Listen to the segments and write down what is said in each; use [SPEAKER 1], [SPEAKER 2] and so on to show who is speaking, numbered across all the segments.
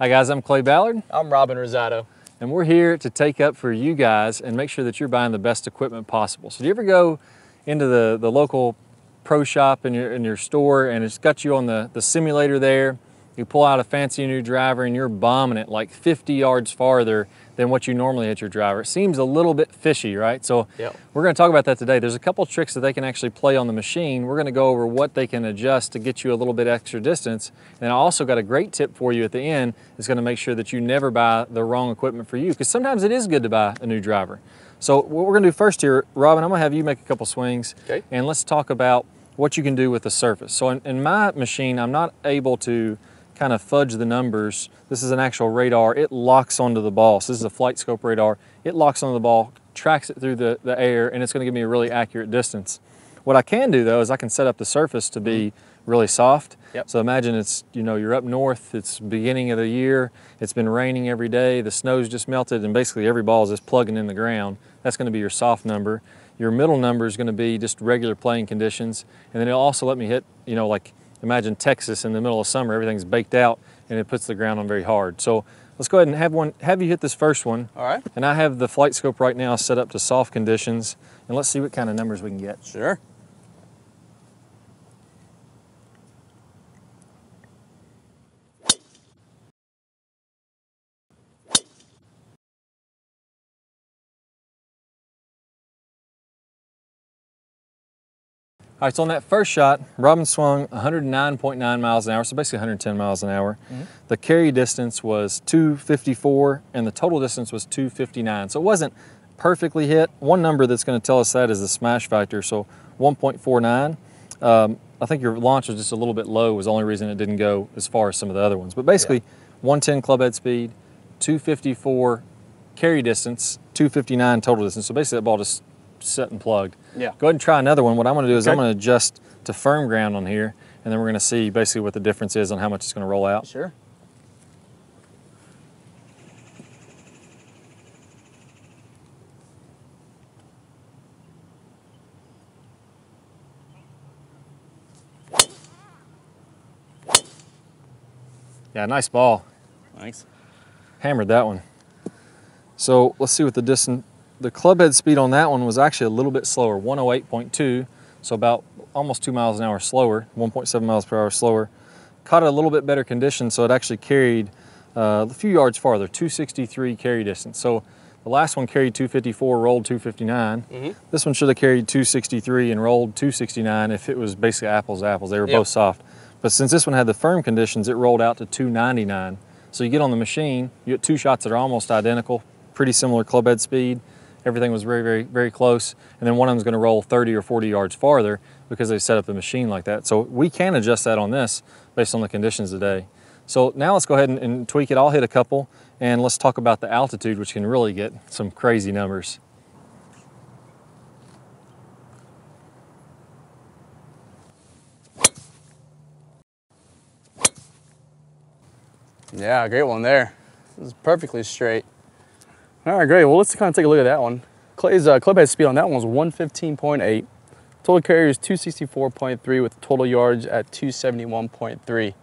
[SPEAKER 1] Hi guys, I'm Clay Ballard.
[SPEAKER 2] I'm Robin Rosado.
[SPEAKER 1] And we're here to take up for you guys and make sure that you're buying the best equipment possible. So do you ever go into the local pro shop in your store and it's got you on the simulator there? You pull out a fancy new driver and you're bombing it like 50 yards farther than what you normally hit your driver. It seems a little bit fishy, right? So we're going to talk about that today. There's a couple tricks that they can actually play on the machine. We're going to go over what they can adjust to get you a little bit extra distance. And I also got a great tip for you at the end. It's going to make sure that you never buy the wrong equipment for you, because sometimes it is good to buy a new driver. So what we're going to do first here, Robin, I'm going to have you make a couple swings.
[SPEAKER 2] Okay.
[SPEAKER 1] And let's talk about what you can do with the surface. So in my machine, I'm not able to kind of fudge the numbers. This is an actual radar. It locks onto the ball. So this is a flight scope radar. It locks onto the ball, tracks it through the air, and it's going to give me a really accurate distance. What I can do though is I can set up the surface to be really soft. So imagine it's, you're up north, it's beginning of the year, it's been raining every day, the snow's just melted, and basically every ball is just plugging in the ground. That's going to be your soft number. Your middle number is going to be just regular playing conditions, and then it'll also let me hit, like imagine Texas in the middle of summer, everything's baked out and it puts the ground on very hard. So let's go ahead and have you hit this first one.
[SPEAKER 2] All right.
[SPEAKER 1] And I have the flight scope right now set up to soft conditions, and let's see what kind of numbers we can get.
[SPEAKER 2] Sure.
[SPEAKER 1] All right, so on that first shot, Robin swung 109.9 miles an hour, so basically 110 miles an hour. The carry distance was 254, and the total distance was 259. So it wasn't perfectly hit. One number that's going to tell us that is the smash factor, so 1.49. I think your launch was just a little bit low, was the only reason it didn't go as far as some of the other ones. But basically, 110 club head speed, 254 carry distance, 259 total distance. So basically that ball just set and plugged. Go ahead and try another one. What I'm going to do is I'm going to adjust to firm ground on here, and then we're going to see basically what the difference is on how much it's going to roll out.
[SPEAKER 2] Sure.
[SPEAKER 1] Yeah, nice ball.
[SPEAKER 2] Nice.
[SPEAKER 1] Hammered that one. So let's see what the distance. The club head speed on that one was actually a little bit slower, 108.2, so about almost 2 miles an hour slower, 1.7 miles per hour slower. Caught it a little bit better condition, so it actually carried a few yards farther, 263 carry distance. So the last one carried 254, rolled 259. This one should have carried 263 and rolled 269 if it was basically apples to apples. They were both soft. But since this one had the firm conditions, it rolled out to 299. So you get on the machine, you get two shots that are almost identical, pretty similar club head speed. Everything was very, very, very close. And then one of them's going to roll 30 or 40 yards farther because they set up the machine like that. So we can adjust that on this based on the conditions today. So now let's go ahead and tweak it. I'll hit a couple, and let's talk about the altitude, which can really get some crazy numbers.
[SPEAKER 2] Yeah, great one there. It was perfectly straight. All right, great. Well, let's kind of take a look at that one. Clay's club head speed on that one was 115.8. Total carry is 264.3 with total yards at 271.3.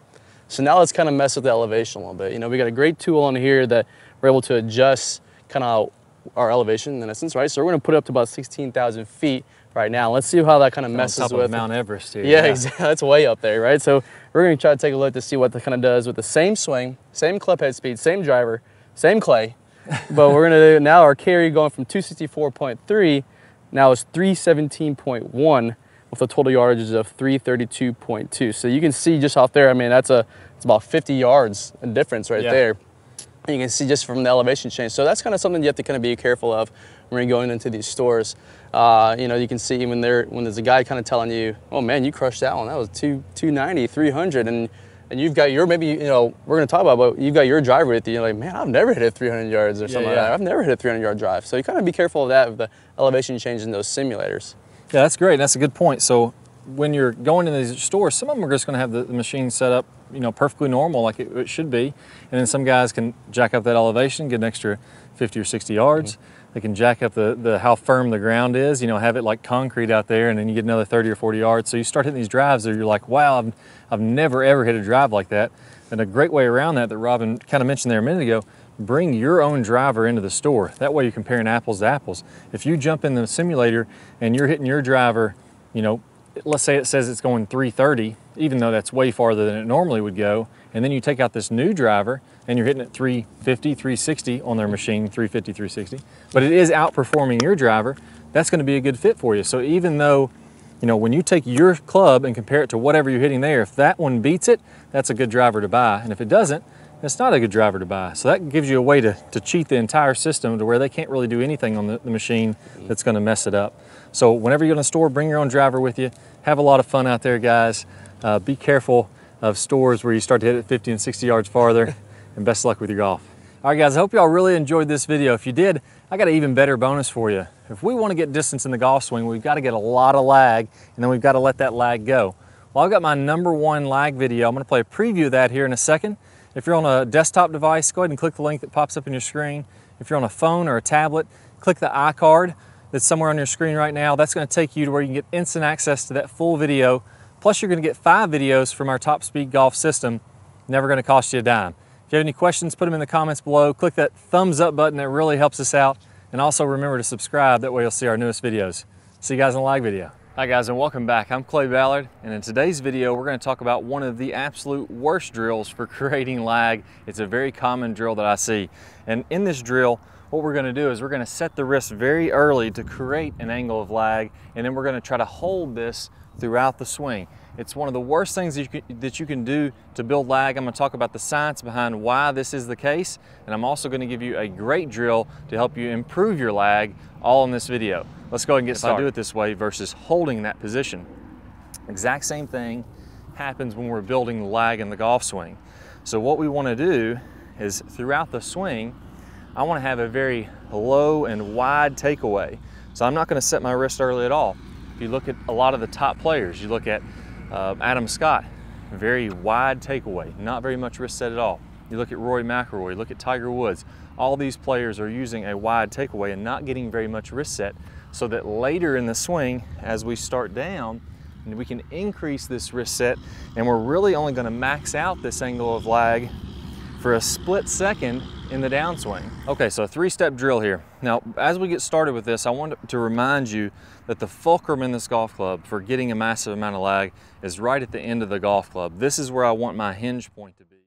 [SPEAKER 2] So now let's kind of mess with the elevation a little bit. We got a great tool on here that we're able to adjust kind of our elevation in essence, right? So we're going to put it up to about 16,000 feet right now. Let's see how that kind of messes
[SPEAKER 1] on top
[SPEAKER 2] with
[SPEAKER 1] of Mount Everest here.
[SPEAKER 2] Yeah, exactly. That's way up there, right? So we're going to try to take a look to see what that kind of does with the same swing, same club head speed, same driver, same Clay. But we're going to do now our carry going from 264.3 now is 317.1 with a total yardage of 332.2. So you can see just off there, I mean, it's about 50 yards in difference right there. And you can see just from the elevation change. So that's kind of something you have to kind of be careful of when you're going into these stores. You can see when there's a guy kind of telling you, oh man, you crushed that one. That was 290, 300. And you've got your, maybe, we're going to talk about, but you've got your driver with you. You're like, man, I've never hit 300 yards or something like that. I've never hit a 300-yard drive. So you kind of be careful of that with the elevation change in those simulators.
[SPEAKER 1] Yeah, that's great. That's a good point. So when you're going into these stores, some of them are just going to have the machine set up, perfectly normal like it should be. And then some guys can jack up that elevation, get an extra 50 or 60 yards. They can jack up the how firm the ground is, you know, have it like concrete out there, and then you get another 30 or 40 yards. So you start hitting these drives that you're like, wow, I've never ever hit a drive like that. And a great way around that Robin kind of mentioned there a minute ago, bring your own driver into the store. That way you're comparing apples to apples. If you jump in the simulator and you're hitting your driver, you know, let's say it says it's going 330, even though that's way farther than it normally would go, and then you take out this new driver and you're hitting at 350, 360 on their machine, 350, 360, but it is outperforming your driver, that's going to be a good fit for you. So even though, you know, when you take your club and compare it to whatever you're hitting there, if that one beats it, that's a good driver to buy. And if it doesn't, it's not a good driver to buy. So that gives you a way to cheat the entire system to where they can't really do anything on the machine that's going to mess it up. So whenever you go to the store, bring your own driver with you. Have a lot of fun out there, guys. Be careful of stores where you start to hit it 50 and 60 yards farther, and best of luck with your golf. All right, guys, I hope y'all really enjoyed this video. If you did, I got an even better bonus for you. If we want to get distance in the golf swing, we've got to get a lot of lag, and then we've got to let that lag go. Well, I've got my #1 lag video. I'm going to play a preview of that here in a second. If you're on a desktop device, go ahead and click the link that pops up on your screen. If you're on a phone or a tablet, click the iCard that's somewhere on your screen right now. That's going to take you to where you can get instant access to that full video. Plus, you're going to get 5 videos from our Top Speed Golf system. Never going to cost you a dime. If you have any questions, put them in the comments below. Click that thumbs up button. That really helps us out. And also remember to subscribe. That way you'll see our newest videos. See you guys in the lag video. Hi guys, and welcome back. I'm Clay Ballard, and in today's video we're going to talk about one of the absolute worst drills for creating lag. It's a very common drill that I see. And in this drill, what we're going to do is we're going to set the wrist very early to create an angle of lag, and then we're going to try to hold this throughout the swing. It's one of the worst things that you can do to build lag. I'm going to talk about the science behind why this is the case, and I'm also going to give you a great drill to help you improve your lag, all in this video. Let's go ahead and get started. I do it this way versus holding that position. Exact same thing happens when we're building the lag in the golf swing. So what we want to do is throughout the swing, I want to have a very low and wide takeaway. So I'm not going to set my wrist early at all. If you look at a lot of the top players, you look at Adam Scott, very wide takeaway, not very much wrist set at all. You look at Rory McIlroy, look at Tiger Woods. All these players are using a wide takeaway and not getting very much wrist set, so that later in the swing, as we start down, we can increase this wrist set, and we're really only going to max out this angle of lag for a split second in the downswing. Okay, so a 3-step drill here. Now, as we get started with this, I want to remind you that the fulcrum in this golf club for getting a massive amount of lag is right at the end of the golf club. This is where I want my hinge point to be.